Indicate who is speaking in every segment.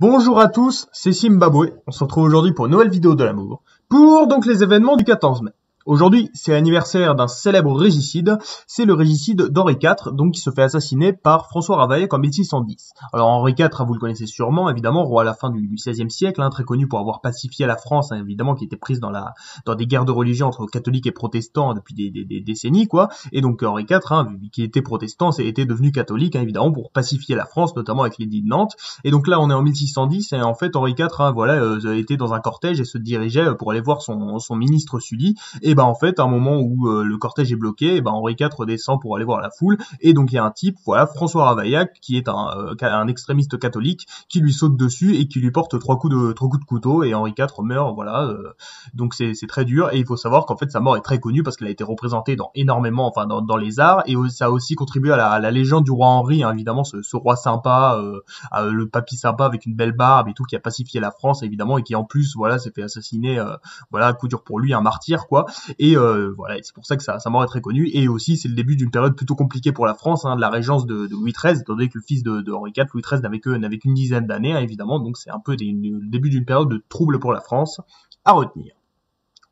Speaker 1: Bonjour à tous, c'est Zimbabwe. On se retrouve aujourd'hui pour une nouvelle vidéo de l'amour. Pour donc les événements du 14 mai. Aujourd'hui, c'est l'anniversaire d'un célèbre régicide, c'est le régicide d'Henri IV, donc qui se fait assassiner par François Ravaillac en 1610. Alors Henri IV, vous le connaissez sûrement, évidemment, roi à la fin du XVIe siècle, très connu pour avoir pacifié la France, évidemment, qui était prise dans des guerres de religion entre catholiques et protestants depuis des décennies, quoi. Et donc Henri IV, qui était protestant, était devenu catholique, évidemment, pour pacifier la France, notamment avec l'édit de Nantes. Et donc là, on est en 1610, et en fait, Henri IV, était dans un cortège et se dirigeait pour aller voir son ministre Sully. Et en fait, à un moment où le cortège est bloqué, Henri IV descend pour aller voir la foule, et donc il y a un type, François Ravaillac, qui est un extrémiste catholique, qui lui saute dessus et qui lui porte trois coups de couteau, et Henri IV meurt, donc c'est très dur, et il faut savoir qu'en fait sa mort est très connue parce qu'elle a été représentée dans énormément, dans les arts, et ça a aussi contribué à la légende du roi Henri, évidemment, ce roi sympa, le papy sympa avec une belle barbe et tout, qui a pacifié la France, évidemment, et qui en plus, s'est fait assassiner, coup dur pour lui, un martyr, quoi. Et c'est pour ça que sa mort est très connue. Et aussi, c'est le début d'une période plutôt compliquée pour la France, de la régence de Louis XIII, étant donné que le fils de Henri IV, Louis XIII, n'avait qu'une dizaine d'années, évidemment. Donc c'est un peu le début d'une période de trouble pour la France à retenir.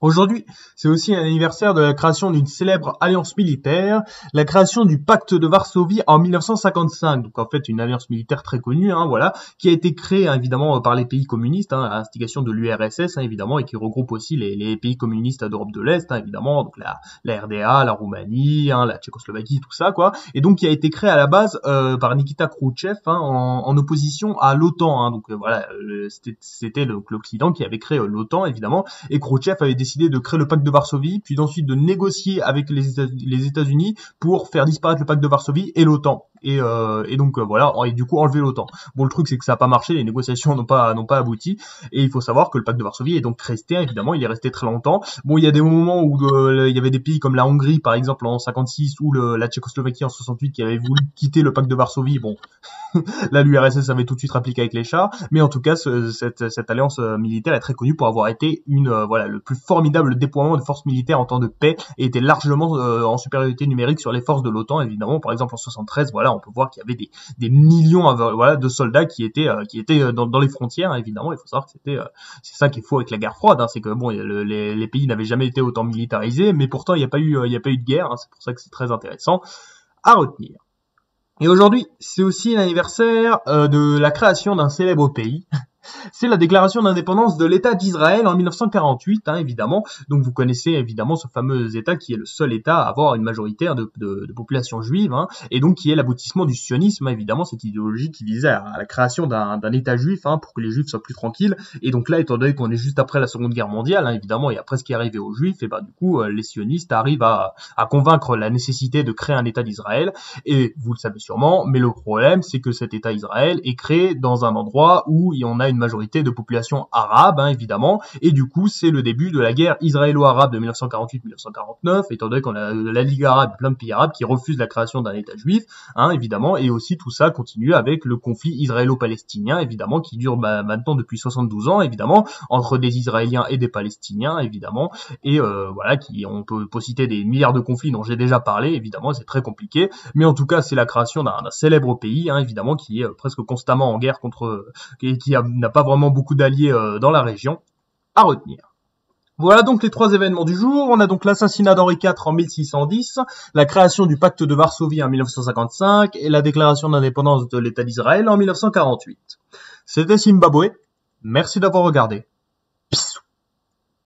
Speaker 1: Aujourd'hui, c'est aussi l'anniversaire de la création d'une célèbre alliance militaire, la création du pacte de Varsovie en 1955. Donc en fait, une alliance militaire très connue, qui a été créée évidemment par les pays communistes, à l'instigation de l'URSS, évidemment, et qui regroupe aussi les pays communistes d'Europe de l'Est, évidemment, donc la RDA, la Roumanie, la Tchécoslovaquie, tout ça, quoi. Et donc qui a été créée à la base par Nikita Khrouchtchev, en opposition à l'OTAN. C'était l'Occident qui avait créé l'OTAN, évidemment, et Khrouchtchev avait décidé de créer le pacte de Varsovie, puis ensuite de négocier avec les États-Unis pour faire disparaître le pacte de Varsovie et l'OTAN. Et du coup enlever l'OTAN. Bon, le truc c'est que ça n'a pas marché, les négociations n'ont pas abouti, et il faut savoir que le pacte de Varsovie est donc resté, évidemment, il est resté très longtemps. Bon, il y a des moments où il y avait des pays comme la Hongrie, par exemple, en 56, ou la Tchécoslovaquie en 68, qui avaient voulu quitter le pacte de Varsovie. Bon, là l'URSS avait tout de suite appliqué avec les chars, mais en tout cas cette alliance militaire est très connue pour avoir été le plus formidable déploiement de forces militaires en temps de paix, et était largement en supériorité numérique sur les forces de l'OTAN, évidemment. Par exemple en 73, on peut voir qu'il y avait des millions de soldats qui étaient dans les frontières, évidemment. Il faut savoir que c'est ça qui est fou avec la guerre froide, c'est que bon, les pays n'avaient jamais été autant militarisés, mais pourtant il n'y a pas eu de guerre, c'est pour ça que c'est très intéressant à retenir. Et aujourd'hui, c'est aussi l'anniversaire de la création d'un célèbre pays. C'est la déclaration d'indépendance de l'État d'Israël en 1948, évidemment. Donc vous connaissez évidemment ce fameux État qui est le seul État à avoir une majorité de population juive, et donc qui est l'aboutissement du sionisme, évidemment, cette idéologie qui visait à la création d'un État juif, pour que les juifs soient plus tranquilles. Et donc là, étant donné qu'on est juste après la Seconde Guerre mondiale, évidemment, et après ce qui est arrivé aux juifs, et du coup, les sionistes arrivent à convaincre la nécessité de créer un État d'Israël. Et vous le savez sûrement, mais le problème, c'est que cet État Israël est créé dans un endroit où on a une majorité de population arabe, évidemment, et du coup c'est le début de la guerre israélo-arabe de 1948-1949, étant donné qu'on a la Ligue arabe, plein de pays arabes qui refusent la création d'un État juif, évidemment, et aussi tout ça continue avec le conflit israélo-palestinien, évidemment, qui dure maintenant depuis 72 ans, évidemment, entre des Israéliens et des Palestiniens, évidemment, et on peut citer des milliards de conflits dont j'ai déjà parlé, évidemment, c'est très compliqué, mais en tout cas c'est la création d'un célèbre pays, évidemment, qui est presque constamment en guerre qui n'a pas vraiment beaucoup d'alliés dans la région à retenir. Voilà donc les trois événements du jour. On a donc l'assassinat d'Henri IV en 1610, la création du pacte de Varsovie en 1955 et la déclaration d'indépendance de l'État d'Israël en 1948. C'était Zimbabwe. Merci d'avoir regardé. Bisous.